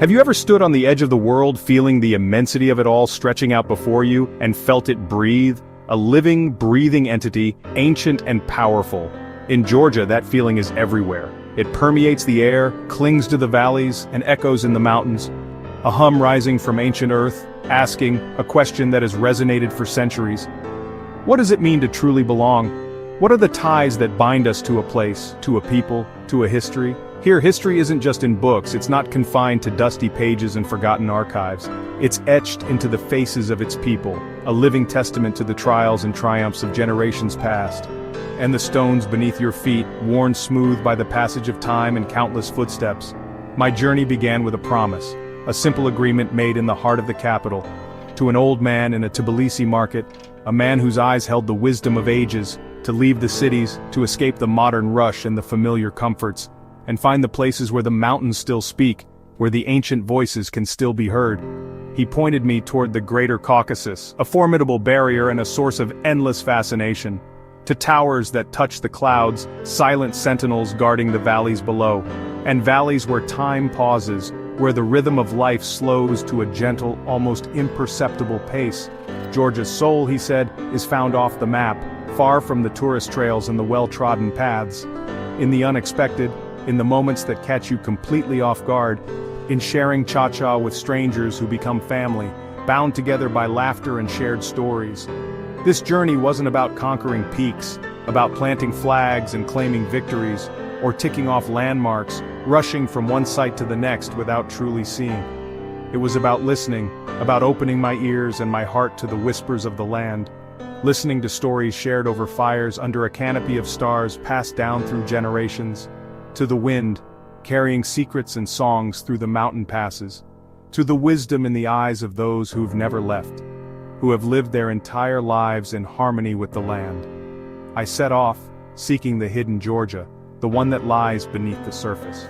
Have you ever stood on the edge of the world feeling the immensity of it all stretching out before you and felt it breathe? A living, breathing entity, ancient and powerful. In Georgia, that feeling is everywhere. It permeates the air, clings to the valleys, and echoes in the mountains. A hum rising from ancient earth, asking a question that has resonated for centuries. What does it mean to truly belong? What are the ties that bind us to a place, to a people, to a history? Here, history isn't just in books, it's not confined to dusty pages and forgotten archives. It's etched into the faces of its people, a living testament to the trials and triumphs of generations past. And the stones beneath your feet, worn smooth by the passage of time and countless footsteps. My journey began with a promise, a simple agreement made in the heart of the capital. To an old man in a Tbilisi market, a man whose eyes held the wisdom of ages, to leave the cities, to escape the modern rush and the familiar comforts, and find the places where the mountains still speak, where the ancient voices can still be heard. He pointed me toward the greater Caucasus, a formidable barrier and a source of endless fascination. To towers that touch the clouds, silent sentinels guarding the valleys below, and valleys where time pauses, where the rhythm of life slows to a gentle, almost imperceptible pace. Georgia's soul, he said, is found off the map, far from the tourist trails and the well-trodden paths. In the unexpected, in the moments that catch you completely off guard, in sharing cha-cha with strangers who become family, bound together by laughter and shared stories. This journey wasn't about conquering peaks, about planting flags and claiming victories, or ticking off landmarks, rushing from one site to the next without truly seeing. It was about listening, about opening my ears and my heart to the whispers of the land, listening to stories shared over fires under a canopy of stars passed down through generations, to the wind, carrying secrets and songs through the mountain passes, to the wisdom in the eyes of those who've never left, who have lived their entire lives in harmony with the land. I set off, seeking the hidden Georgia, the one that lies beneath the surface.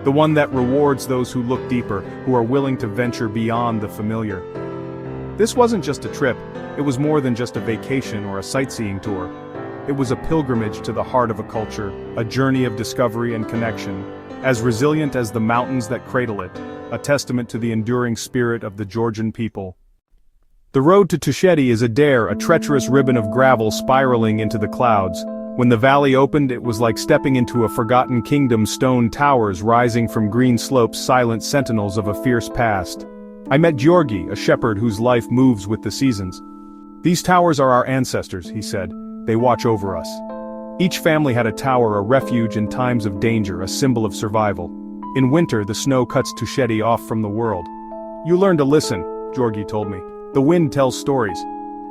The one that rewards those who look deeper, who are willing to venture beyond the familiar. This wasn't just a trip, it was more than just a vacation or a sightseeing tour. It was a pilgrimage to the heart of a culture, a journey of discovery and connection, as resilient as the mountains that cradle it, a testament to the enduring spirit of the Georgian people. The road to Tusheti is a dare, a treacherous ribbon of gravel spiraling into the clouds. When the valley opened, it was like stepping into a forgotten kingdom, stone towers rising from green slopes, silent sentinels of a fierce past. I met Georgi, a shepherd whose life moves with the seasons. These towers are our ancestors, he said. They watch over us. Each family had a tower, a refuge in times of danger, a symbol of survival. In winter, the snow cuts Tusheti off from the world. You learn to listen, Georgi told me. The wind tells stories.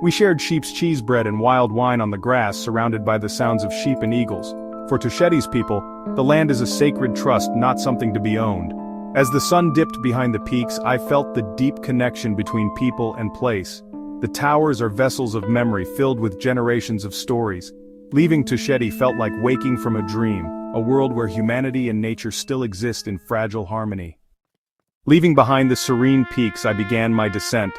We shared sheep's cheese bread and wild wine on the grass, surrounded by the sounds of sheep and eagles. For Tusheti's people, the land is a sacred trust, not something to be owned. As the sun dipped behind the peaks, I felt the deep connection between people and place. The towers are vessels of memory filled with generations of stories. Leaving Tusheti felt like waking from a dream, a world where humanity and nature still exist in fragile harmony. Leaving behind the serene peaks, I began my descent.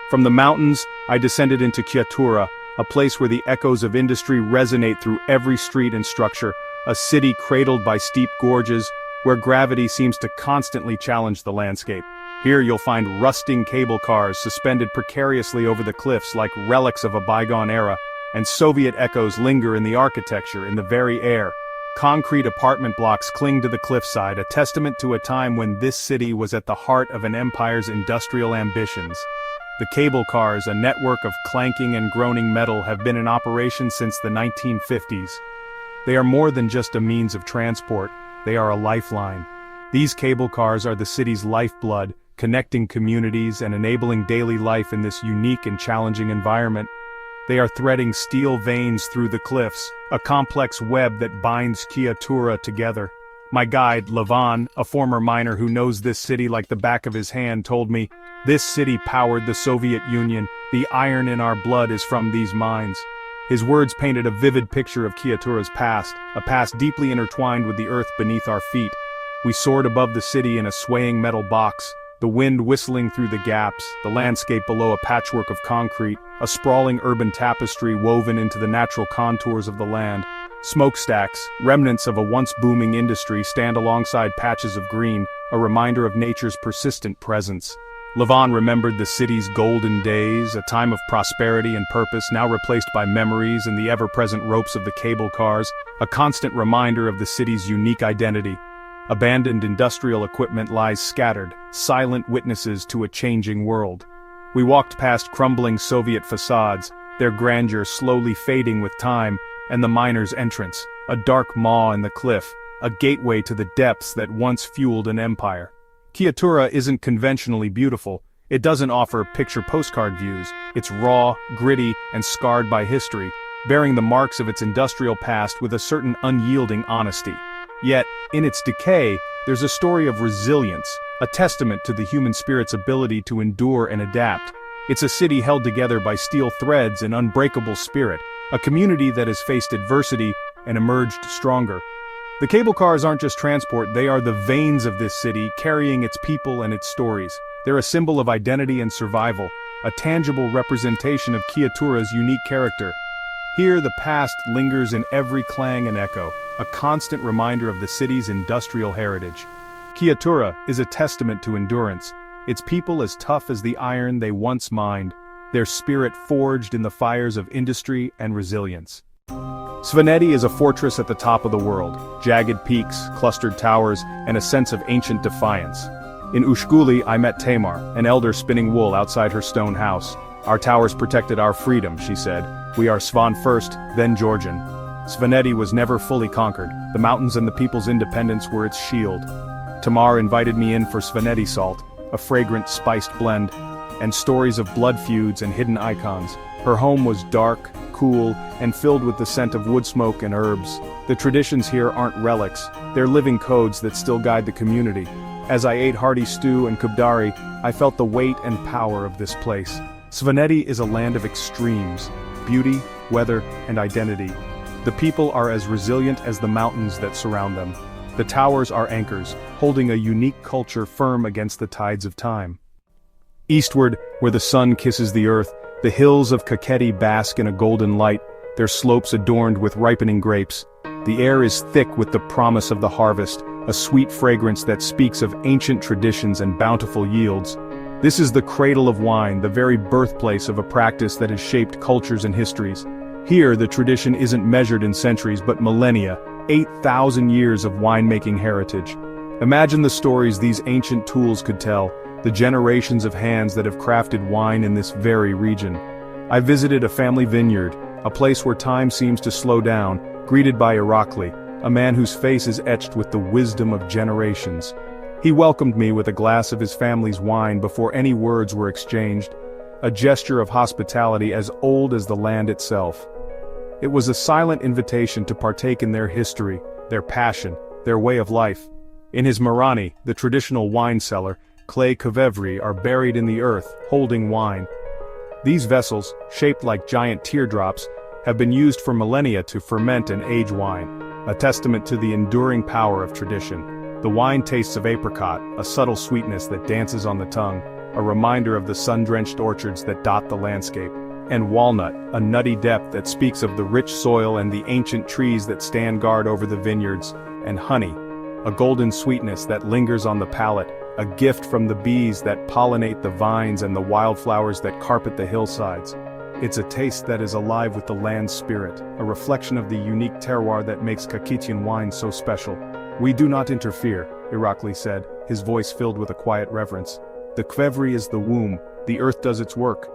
From the mountains, I descended into Kyatura, a place where the echoes of industry resonate through every street and structure, a city cradled by steep gorges, where gravity seems to constantly challenge the landscape. Here you'll find rusting cable cars suspended precariously over the cliffs like relics of a bygone era, and Soviet echoes linger in the architecture, in the very air. Concrete apartment blocks cling to the cliffside, a testament to a time when this city was at the heart of an empire's industrial ambitions. The cable cars, a network of clanking and groaning metal, have been in operation since the 1950s. They are more than just a means of transport, they are a lifeline. These cable cars are the city's lifeblood, connecting communities and enabling daily life in this unique and challenging environment. They are threading steel veins through the cliffs, a complex web that binds Kyatura together. My guide, Levan, a former miner who knows this city like the back of his hand, told me, "This city powered the Soviet Union, the iron in our blood is from these mines." His words painted a vivid picture of Kyatura's past, a past deeply intertwined with the earth beneath our feet. We soared above the city in a swaying metal box, the wind whistling through the gaps, the landscape below a patchwork of concrete, a sprawling urban tapestry woven into the natural contours of the land. Smokestacks, remnants of a once booming industry, stand alongside patches of green, a reminder of nature's persistent presence. Lavon remembered the city's golden days, a time of prosperity and purpose now replaced by memories and the ever-present ropes of the cable cars, a constant reminder of the city's unique identity. Abandoned industrial equipment lies scattered, silent witnesses to a changing world. We walked past crumbling Soviet facades, their grandeur slowly fading with time, and the miner's entrance, a dark maw in the cliff, a gateway to the depths that once fueled an empire. Kiatura isn't conventionally beautiful. It doesn't offer picture postcard views. It's raw, gritty, and scarred by history, bearing the marks of its industrial past with a certain unyielding honesty. Yet, in its decay, there's a story of resilience, a testament to the human spirit's ability to endure and adapt. It's a city held together by steel threads and unbreakable spirit, a community that has faced adversity and emerged stronger. The cable cars aren't just transport, they are the veins of this city, carrying its people and its stories. They're a symbol of identity and survival, a tangible representation of Kiatura's unique character. Here the past lingers in every clang and echo, a constant reminder of the city's industrial heritage. Kiatura is a testament to endurance, its people as tough as the iron they once mined, their spirit forged in the fires of industry and resilience. Svaneti is a fortress at the top of the world, jagged peaks, clustered towers, and a sense of ancient defiance. In Ushguli I met Tamar, an elder spinning wool outside her stone house. Our towers protected our freedom, she said. We are Svan first, then Georgian. Svaneti was never fully conquered. The mountains and the people's independence were its shield. Tamar invited me in for Svaneti salt, a fragrant spiced blend, and stories of blood feuds and hidden icons. Her home was dark, cool, and filled with the scent of wood smoke and herbs. The traditions here aren't relics, they're living codes that still guide the community. As I ate hearty stew and kubdari, I felt the weight and power of this place. Svaneti is a land of extremes, beauty, weather, and identity. The people are as resilient as the mountains that surround them. The towers are anchors, holding a unique culture firm against the tides of time. Eastward, where the sun kisses the earth, the hills of Kakheti bask in a golden light, their slopes adorned with ripening grapes. The air is thick with the promise of the harvest, a sweet fragrance that speaks of ancient traditions and bountiful yields. This is the cradle of wine, the very birthplace of a practice that has shaped cultures and histories. Here, the tradition isn't measured in centuries but millennia, 8,000 years of winemaking heritage. Imagine the stories these ancient tools could tell, the generations of hands that have crafted wine in this very region. I visited a family vineyard, a place where time seems to slow down, greeted by Irakli, a man whose face is etched with the wisdom of generations. He welcomed me with a glass of his family's wine before any words were exchanged, a gesture of hospitality as old as the land itself. It was a silent invitation to partake in their history, their passion, their way of life. In his Marani, the traditional wine cellar, clay kavevri are buried in the earth, holding wine. These vessels, shaped like giant teardrops, have been used for millennia to ferment and age wine, a testament to the enduring power of tradition. The wine tastes of apricot, a subtle sweetness that dances on the tongue, a reminder of the sun-drenched orchards that dot the landscape, and walnut, a nutty depth that speaks of the rich soil and the ancient trees that stand guard over the vineyards, and honey, a golden sweetness that lingers on the palate, a gift from the bees that pollinate the vines and the wildflowers that carpet the hillsides. It's a taste that is alive with the land's spirit, a reflection of the unique terroir that makes Kakhetian wine so special. We do not interfere, Irakli said, his voice filled with a quiet reverence. The kvevri is the womb, the earth does its work.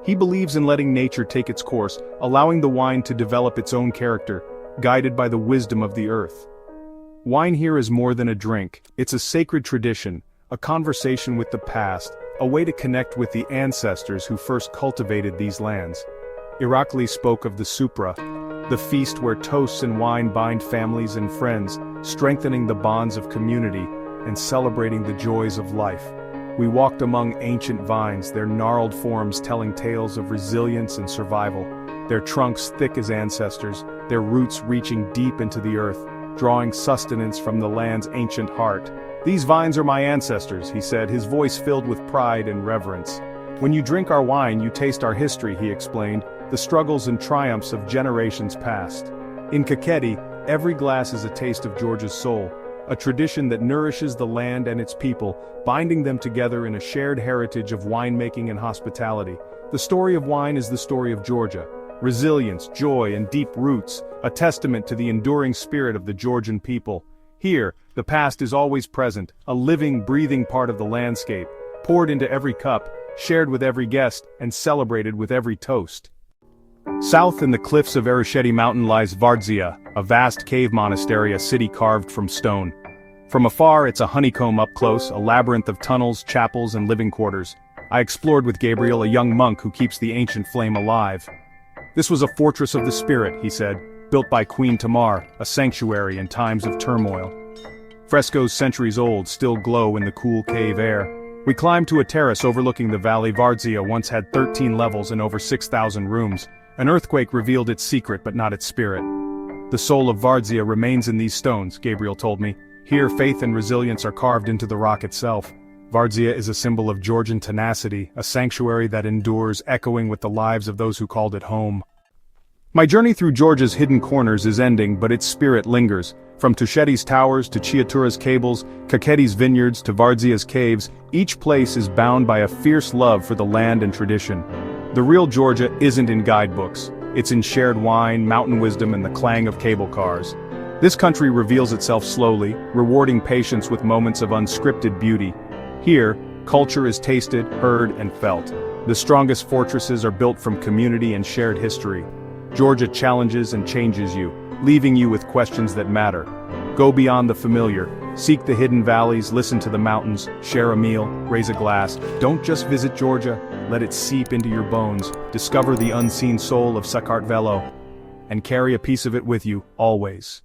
He believes in letting nature take its course, allowing the wine to develop its own character, guided by the wisdom of the earth. Wine here is more than a drink, it's a sacred tradition, a conversation with the past, a way to connect with the ancestors who first cultivated these lands. Irakli spoke of the supra, the feast where toasts and wine bind families and friends, strengthening the bonds of community and celebrating the joys of life. We walked among ancient vines, their gnarled forms telling tales of resilience and survival, their trunks thick as ancestors, their roots reaching deep into the earth, drawing sustenance from the land's ancient heart. These vines are my ancestors, he said, his voice filled with pride and reverence. When you drink our wine, you taste our history, he explained, the struggles and triumphs of generations past. In Kakheti, every glass is a taste of Georgia's soul, a tradition that nourishes the land and its people, binding them together in a shared heritage of winemaking and hospitality. The story of wine is the story of Georgia. Resilience, joy, and deep roots, a testament to the enduring spirit of the Georgian people. Here, the past is always present, a living, breathing part of the landscape, poured into every cup, shared with every guest, and celebrated with every toast. South in the cliffs of Erusheti Mountain lies Vardzia, a vast cave monastery, a city carved from stone. From afar, it's a honeycomb up close, a labyrinth of tunnels, chapels, and living quarters. I explored with Gabriel, a young monk who keeps the ancient flame alive. This was a fortress of the spirit, he said, built by Queen Tamar, a sanctuary in times of turmoil. Frescoes centuries old still glow in the cool cave air. We climbed to a terrace overlooking the valley. Vardzia once had 13 levels and over 6,000 rooms. An earthquake revealed its secret but not its spirit. The soul of Vardzia remains in these stones, Gabriel told me. Here faith and resilience are carved into the rock itself. Vardzia is a symbol of Georgian tenacity, a sanctuary that endures, echoing with the lives of those who called it home. My journey through Georgia's hidden corners is ending, but its spirit lingers. From Tusheti's towers to Chiatura's cables, Kakheti's vineyards to Vardzia's caves, each place is bound by a fierce love for the land and tradition. The real Georgia isn't in guidebooks. It's in shared wine, mountain wisdom, and the clang of cable cars. This country reveals itself slowly, rewarding patience with moments of unscripted beauty. Here, culture is tasted, heard, and felt. The strongest fortresses are built from community and shared history. Georgia challenges and changes you, leaving you with questions that matter. Go beyond the familiar, seek the hidden valleys, listen to the mountains, share a meal, raise a glass. Don't just visit Georgia, let it seep into your bones. Discover the unseen soul of Sakartvelo, and carry a piece of it with you, always.